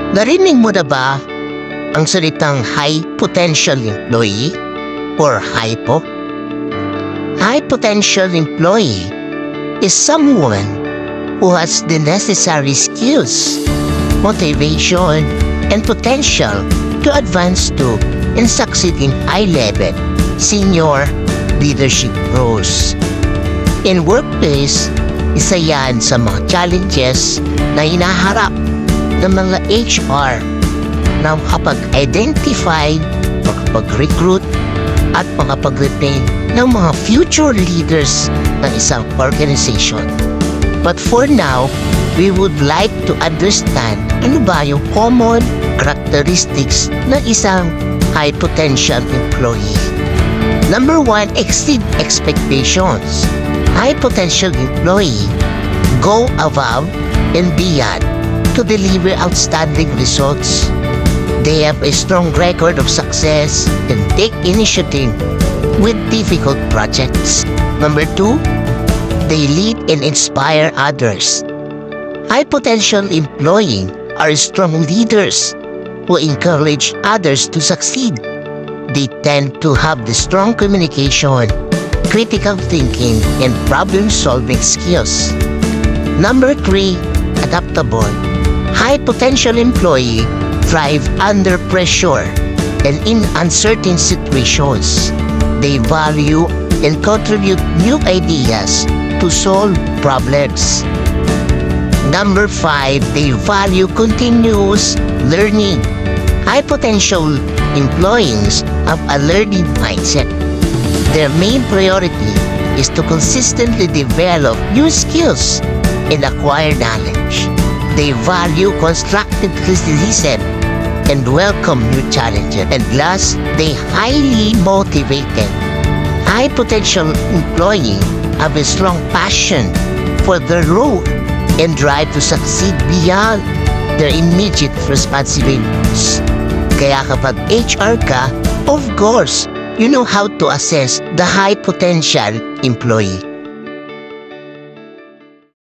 Narinig mo na ba ang salitang high potential employee or HIPO? High potential employee is someone who has the necessary skills, motivation, and potential to advance to and succeed in high-level senior leadership roles. In workplace, isa yan sa mga challenges na hinaharap ng mga HR na makapag-identify, makapag-recruit, at makapag-retain ng mga future leaders ng isang organization. But for now, we would like to understand ano ba yung common characteristics ng isang high potential employee. Number 1, exceed expectations. High potential employee go above and beyond to deliver outstanding results. They have a strong record of success and take initiative with difficult projects. Number 2, they lead and inspire others. High potential employees are strong leaders who encourage others to succeed. They tend to have the strong communication, critical thinking, and problem-solving skills. Number 3, adaptable. High potential employees thrive under pressure and in uncertain situations. They value and contribute new ideas to solve problems. Number 5, they value continuous learning. High potential employees have a learning mindset. Their main priority is to consistently develop new skills and acquire knowledge. They value constructive criticism and welcome new challenges. And last, they highly motivated. High potential employees have a strong passion for their role and drive to succeed beyond their immediate responsibilities. Kaya kapag HR ka, of course, you know how to assess the high potential employee.